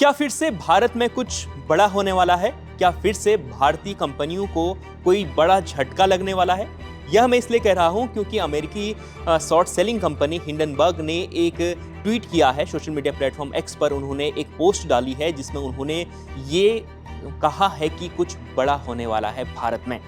क्या फिर से भारत में कुछ बड़ा होने वाला है? क्या फिर से भारतीय कंपनियों को कोई बड़ा झटका लगने वाला है? यह मैं इसलिए कह रहा हूं क्योंकि अमेरिकी शॉर्ट सेलिंग कंपनी हिंडनबर्ग ने एक ट्वीट किया है सोशल मीडिया प्लेटफॉर्म एक्स पर। उन्होंने एक पोस्ट डाली है जिसमें उन्होंने ये कहा है कि कुछ बड़ा होने वाला है भारत में।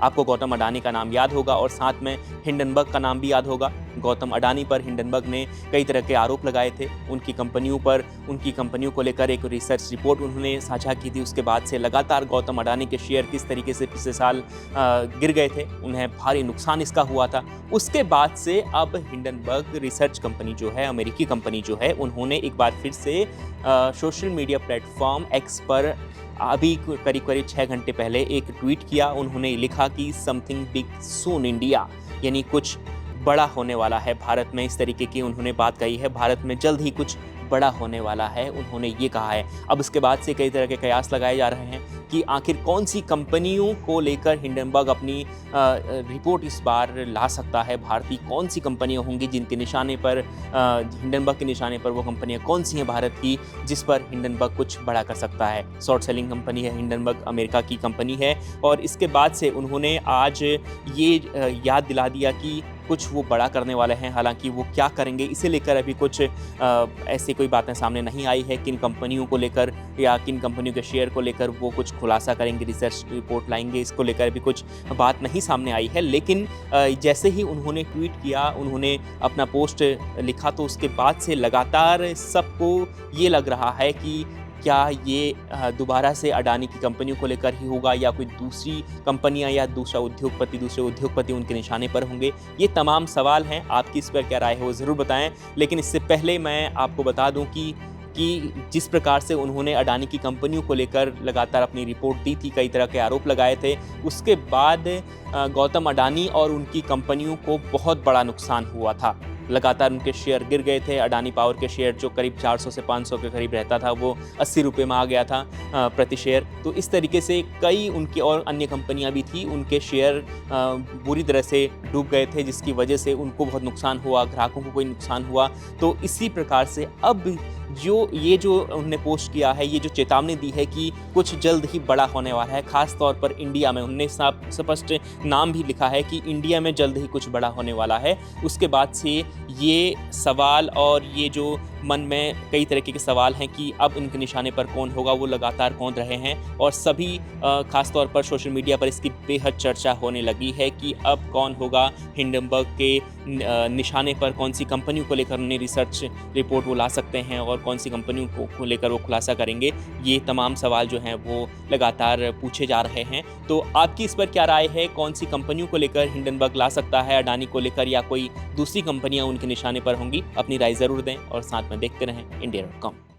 आपको गौतम अडानी का नाम याद होगा और साथ में हिंडनबर्ग का नाम भी याद होगा। गौतम अडानी पर हिंडनबर्ग ने कई तरह के आरोप लगाए थे। उनकी कंपनियों को लेकर एक रिसर्च रिपोर्ट उन्होंने साझा की थी। उसके बाद से लगातार गौतम अडानी के शेयर किस तरीके से पिछले साल गिर गए थे, उन्हें भारी नुकसान इसका हुआ था। उसके बाद से अब हिंडनबर्ग रिसर्च कंपनी जो है, अमेरिकी कंपनी जो है, उन्होंने एक बार फिर से सोशल मीडिया प्लेटफॉर्म एक्स पर अभी करीब 6 घंटे पहले एक ट्वीट किया। उन्होंने लिखा कि समथिंग बिग सून इंडिया, यानी कुछ बड़ा होने वाला है भारत में। इस तरीके की उन्होंने बात कही है, भारत में जल्द ही कुछ बड़ा होने वाला है, उन्होंने ये कहा है। अब इसके बाद से कई तरह के कयास लगाए जा रहे हैं कि आखिर कौन सी कंपनियों को लेकर हिंडनबर्ग अपनी रिपोर्ट इस बार ला सकता है। भारतीय कौन सी कंपनियां होंगी जिनके निशाने पर, हिंडनबर्ग के निशाने पर वो कंपनियां कौन सी हैं भारत की जिस पर हिंडनबर्ग कुछ बड़ा कर सकता है। शॉर्ट सेलिंग कंपनी है हिंडनबर्ग, अमेरिका की कंपनी है। और इसके बाद से उन्होंने आज ये याद दिला दिया कि कुछ वो बड़ा करने वाले हैं। हालांकि वो क्या करेंगे इसे लेकर अभी कुछ ऐसी कोई बातें सामने नहीं आई है। किन कंपनियों को लेकर या किन कंपनियों के शेयर को लेकर वो कुछ खुलासा करेंगे, रिसर्च रिपोर्ट लाएंगे, इसको लेकर अभी कुछ बात नहीं सामने आई है। लेकिन जैसे ही उन्होंने ट्वीट किया, उन्होंने अपना पोस्ट लिखा, तो उसके बाद से लगातार सबको ये लग रहा है कि क्या ये दोबारा से अडानी की कंपनियों को लेकर ही होगा या कोई दूसरी कंपनियां या दूसरे उद्योगपति उनके निशाने पर होंगे। ये तमाम सवाल हैं। आपकी इस पर क्या राय है वो ज़रूर बताएं। लेकिन इससे पहले मैं आपको बता दूं कि जिस प्रकार से उन्होंने अडानी की कंपनियों को लेकर लगातार अपनी रिपोर्ट दी थी, कई तरह के आरोप लगाए थे, उसके बाद गौतम अडानी और उनकी कंपनियों को बहुत बड़ा नुकसान हुआ था। लगातार उनके शेयर गिर गए थे। अडानी पावर के शेयर जो करीब 400 से 500 के करीब रहता था, वो 80 रुपये में आ गया था प्रति शेयर। तो इस तरीके से कई उनकी और अन्य कंपनियां भी थी, उनके शेयर बुरी तरह से डूब गए थे, जिसकी वजह से उनको बहुत नुकसान हुआ, ग्राहकों को कोई नुकसान हुआ। तो इसी प्रकार से अब जो उन्होंने पोस्ट किया है, ये जो चेतावनी दी है कि कुछ जल्द ही बड़ा होने वाला है, खास तौर पर इंडिया में, उन्होंने स्पष्ट नाम भी लिखा है कि इंडिया में जल्द ही कुछ बड़ा होने वाला है। उसके बाद से ये सवाल और ये जो मन में कई तरीके के सवाल हैं कि अब इनके निशाने पर कौन होगा, वो लगातार कौंध रहे हैं। और सभी खास तौर पर सोशल मीडिया पर इसकी बेहद चर्चा होने लगी है कि अब कौन होगा हिंडनबर्ग के निशाने पर, कौन सी कंपनियों को लेकर उन्हें रिसर्च रिपोर्ट वो ला सकते हैं और कौन सी कंपनियों को लेकर वो खुलासा करेंगे। ये तमाम सवाल जो हैं वो लगातार पूछे जा रहे हैं। तो आपकी इस पर क्या राय है? कौन सी कंपनियों को लेकर हिंडनबर्ग ला सकता है, अडानी को लेकर या कोई दूसरी कंपनियां उनके निशाने पर होंगी? अपनी राय ज़रूर दें और साथ में देखते रहें India.com।